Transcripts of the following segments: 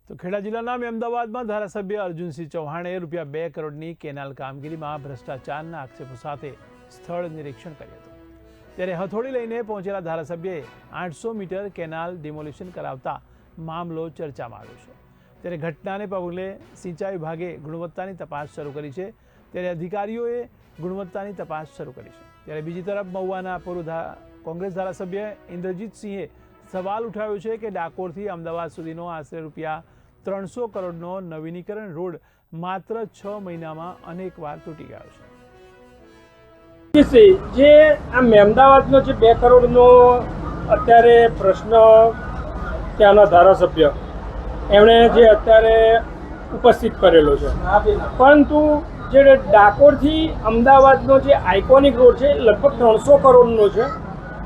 તો ખેડા જિલ્લાના અમદાવાદમાં ધારાસભ્ય અર્જુનસિંહ ચૌહાણે ₹2 કરોડની કેનાલ કામગીરીમાં ભ્રષ્ટાચારના આક્ષેપો સાથે સ્થળ નિરીક્ષણ કર્યું હતું। ત્યારે હથોડી લઈને પહોંચેલા ધારાસભ્યએ 800 મીટર કેનાલ ડિમોલિશન કરાવતા મામલો ચર્ચામાં આવ્યો છે। ત્યારે ઘટનાને પગલે સિંચાઈ વિભાગે ગુણવત્તાની તપાસ શરૂ કરી છે। ત્યારે અધિકારીઓએ ગુણવત્તાની તપાસ શરૂ કરી છે। ત્યારે બીજી તરફ મહુવાના પૂર્વ કોંગ્રેસ ધારાસભ્ય ઇન્દ્રજીતસિંહે સવાલ ઉઠાવ્યો છે કે ડાકોરથી અમદાવાદ સુધીનો આશરે ₹300 કરોડનો નવીનીકરણ રોડ માત્ર 6 મહિનામાં અનેક વાર તૂટી ગયો છે। જે આ અમદાવાદનો જે 2 કરોડનો અત્યારે પ્રશ્ન ત્યાંના ધારાસભ્ય એમણે જે અત્યારે ઉપસ્થિત કરેલો છે, પરંતુ જે ડાકોરથી અમદાવાદનો જે આઇકોનિક રોડ છે લગભગ 300 કરોડનો છે,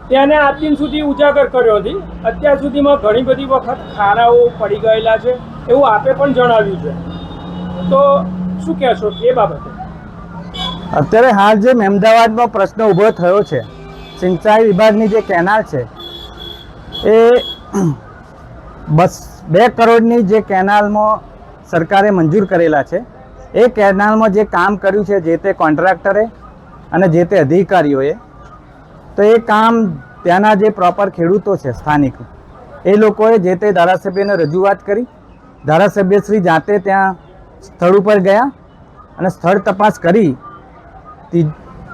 તેને આજ દિન સુધી ઉજાગર કર્યો નથી। અત્યાર સુધીમાં ઘણી બધી વખત ખાડાઓ પડી ગયેલા છે એવું આપે પણ જણાવ્યું છે, તો શું કહેશો એ બાબતે? અત્યારે હાલ જે અમદાવાદનો પ્રશ્ન ઊભો થયો છે, સિંચાઈ વિભાગની જે કેનાલ છે એ 2 કરોડની જે કેનાલમાં સરકારે મંજૂર કરેલા છે, એ કેનાલમાં જે કામ કર્યું છે જે તે કોન્ટ્રાક્ટરે અને જે તે અધિકારીઓએ, તો એ કામ ત્યાંના જે પ્રોપર ખેડૂતો છે સ્થાનિક, એ લોકોએ જે તે ધારાસભ્યને રજૂઆત કરી। ધારાસભ્યશ્રી જાતે ત્યાં સ્થળ ઉપર ગયા અને સ્થળ તપાસ કરી,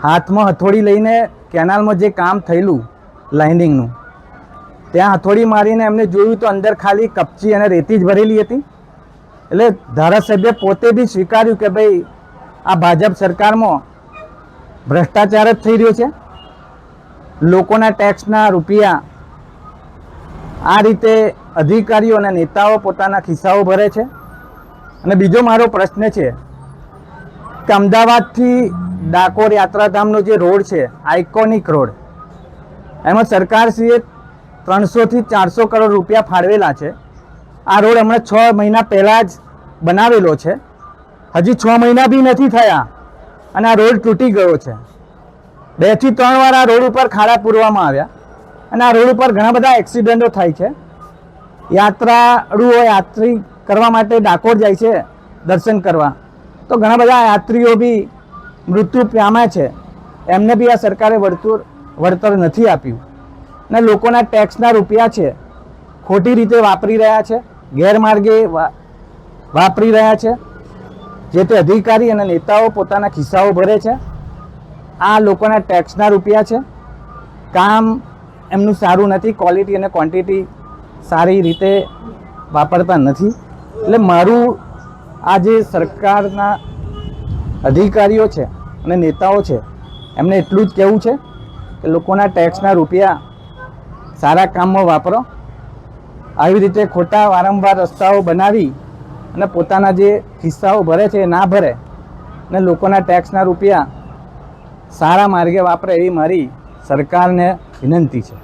હાથમાં હથોડી લઈને કેનાલમાં જે કામ થયેલું લાઇનિંગનું, ત્યાં હથોડી મારીને એમને જોયું તો અંદર ખાલી કપચી અને રેતી જ ભરેલી હતી। એટલે ધારાસભ્ય પોતે બી સ્વીકાર્યું કે ભાઈ આ ભાજપ સરકારમાં ભ્રષ્ટાચાર જ થઈ રહ્યો છે, લોકોના ટેક્સના રૂપિયા આ રીતે અધિકારીઓ અને નેતાઓ પોતાના ખિસ્સાઓ ભરે છે। અને બીજો મારો પ્રશ્ન છે કે અમદાવાદથી ડાકોર યાત્રાધામનો જે રોડ છે, આઇકોનિક રોડ, એમાં સરકારશ્રીએ 300 થી 400 કરોડ રૂપિયા ફાળવેલા છે। આ રોડ હમણાં 6 મહિના પહેલાં જ બનાવેલો છે, હજી 6 મહિના બી નથી થયા અને આ રોડ તૂટી ગયો છે। 2 થી 3 વાર આ રોડ ઉપર ખાડા પૂરવામાં આવ્યા અને આ રોડ ઉપર ઘણા બધા એક્સિડન્ટો થાય છે। યાત્રાળુઓ યાત્રી કરવા માટે ડાકોર જાય છે દર્શન કરવા, તો ઘણા બધા યાત્રીઓ બી મૃત્યુ પામ્યા છે, એમને બી આ સરકારે વળતર નથી આપ્યું અને લોકોના ટેક્સના રૂપિયા છે ખોટી રીતે વાપરી રહ્યા છે, ગેરમાર્ગે વાપરી રહ્યા છે। જે તે અધિકારી અને નેતાઓ પોતાના ખિસ્સાઓ ભરે છે, આ લોકોના ટેક્સના રૂપિયા છે, કામ એમનું સારું નથી, ક્વોલિટી અને ક્વોન્ટિટી સારી રીતે વાપરતા નથી। એટલે મારું આ જે સરકારના અધિકારીઓ છે અને નેતાઓ છે એમને એટલું જ કહેવું છે કે લોકોના ટેક્સના રૂપિયા સારા કામમાં વાપરો। આવી રીતે ખોટા વારંવાર રસ્તાઓ બનાવી અને પોતાના જે ખિસ્સાઓ ભરે છે એ ના ભરે અને લોકોના ટેક્સના રૂપિયા સારા માર્ગે વાપરે એવી મારી સરકારને વિનંતી છે।